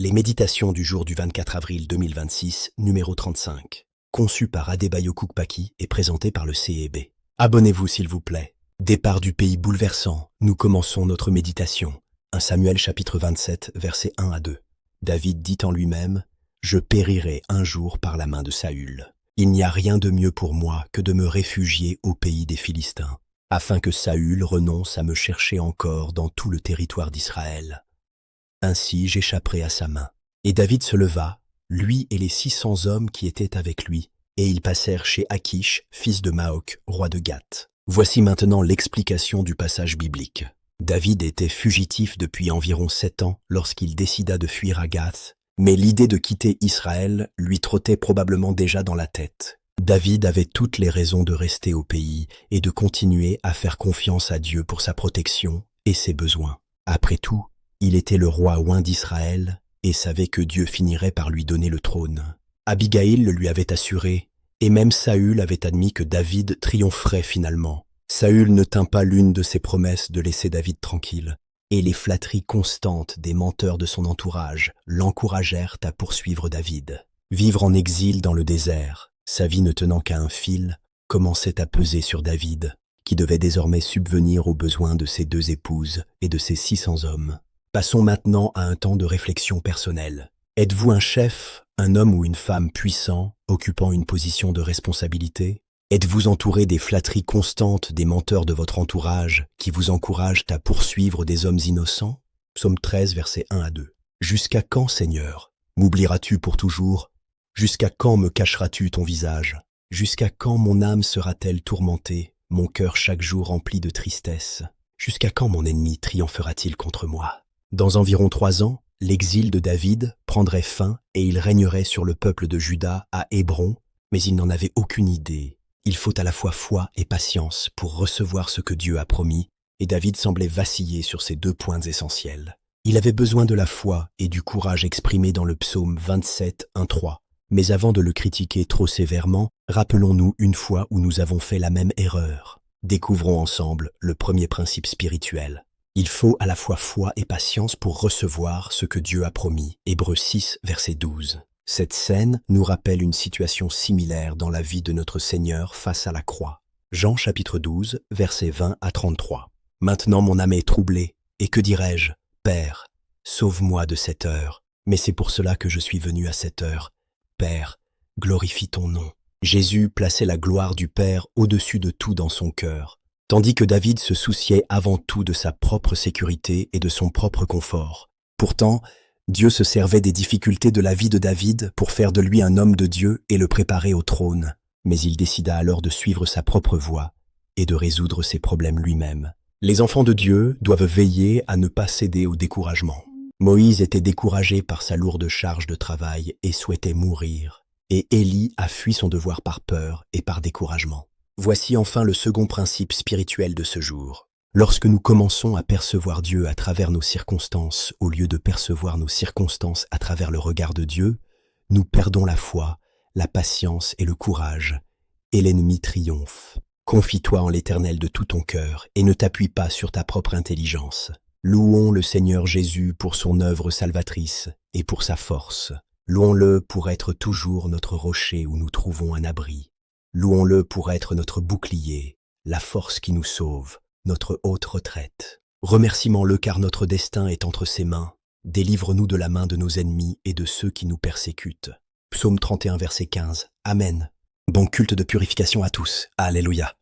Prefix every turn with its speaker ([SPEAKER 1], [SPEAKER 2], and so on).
[SPEAKER 1] Les méditations du jour du 24 avril 2026, numéro 35. Conçu par Adebayo Kukpaki et présenté par le CEB. Abonnez-vous s'il vous plaît. Départ du pays bouleversant, nous commençons notre méditation. 1 Samuel chapitre 27, versets 1 à 2. David dit en lui-même, « Je périrai un jour par la main de Saül. Il n'y a rien de mieux pour moi que de me réfugier au pays des Philistins, afin que Saül renonce à me chercher encore dans tout le territoire d'Israël. Ainsi j'échapperai à sa main. » Et David se leva, lui et les 600 hommes qui étaient avec lui, et ils passèrent chez Akish, fils de Maok, roi de Gath. Voici maintenant l'explication du passage biblique. David était fugitif depuis environ 7 ans lorsqu'il décida de fuir à Gath, mais l'idée de quitter Israël lui trottait probablement déjà dans la tête. David avait toutes les raisons de rester au pays et de continuer à faire confiance à Dieu pour sa protection et ses besoins. Après tout, il était le roi oint d'Israël et savait que Dieu finirait par lui donner le trône. Abigaïl le lui avait assuré, et même Saül avait admis que David triompherait finalement. Saül ne tint pas l'une de ses promesses de laisser David tranquille, et les flatteries constantes des menteurs de son entourage l'encouragèrent à poursuivre David. Vivre en exil dans le désert, sa vie ne tenant qu'à un fil, commençait à peser sur David, qui devait désormais subvenir aux besoins de ses 2 épouses et de ses 600 hommes. Passons maintenant à un temps de réflexion personnelle. Êtes-vous un chef, un homme ou une femme puissant, occupant une position de responsabilité? Êtes-vous entouré des flatteries constantes des menteurs de votre entourage qui vous encouragent à poursuivre des hommes innocents? Psaume 13, versets 1 à 2. Jusqu'à quand, Seigneur? M'oublieras-tu pour toujours? Jusqu'à quand me cacheras-tu ton visage? Jusqu'à quand mon âme sera-t-elle tourmentée, mon cœur chaque jour rempli de tristesse? Jusqu'à quand mon ennemi triomphera-t-il contre moi? Dans environ 3 ans, l'exil de David prendrait fin et il régnerait sur le peuple de Juda à Hébron, mais il n'en avait aucune idée. Il faut à la fois foi et patience pour recevoir ce que Dieu a promis, et David semblait vaciller sur ces 2 points essentiels. Il avait besoin de la foi et du courage exprimé dans le psaume 27, 1-3. Mais avant de le critiquer trop sévèrement, rappelons-nous une fois où nous avons fait la même erreur. Découvrons ensemble le premier principe spirituel. Il faut à la fois foi et patience pour recevoir ce que Dieu a promis. Hébreux 6, verset 12. Cette scène nous rappelle une situation similaire dans la vie de notre Seigneur face à la croix. Jean chapitre 12, versets 20 à 33. Maintenant mon âme est troublée, et que dirais-je? Père, sauve-moi de cette heure, mais c'est pour cela que je suis venu à cette heure. Père, glorifie ton nom. Jésus plaçait la gloire du Père au-dessus de tout dans son cœur, tandis que David se souciait avant tout de sa propre sécurité et de son propre confort. Pourtant, Dieu se servait des difficultés de la vie de David pour faire de lui un homme de Dieu et le préparer au trône. Mais il décida alors de suivre sa propre voie et de résoudre ses problèmes lui-même. Les enfants de Dieu doivent veiller à ne pas céder au découragement. Moïse était découragé par sa lourde charge de travail et souhaitait mourir. Et Élie a fui son devoir par peur et par découragement. Voici enfin le second principe spirituel de ce jour. Lorsque nous commençons à percevoir Dieu à travers nos circonstances, au lieu de percevoir nos circonstances à travers le regard de Dieu, nous perdons la foi, la patience et le courage, et l'ennemi triomphe. Confie-toi en l'Éternel de tout ton cœur et ne t'appuie pas sur ta propre intelligence. Louons le Seigneur Jésus pour son œuvre salvatrice et pour sa force. Louons-le pour être toujours notre rocher où nous trouvons un abri. Louons-le pour être notre bouclier, la force qui nous sauve, notre haute retraite. Remerciements-le car notre destin est entre ses mains. Délivre-nous de la main de nos ennemis et de ceux qui nous persécutent. Psaume 31, verset 15. Amen. Bon culte de purification à tous. Alléluia.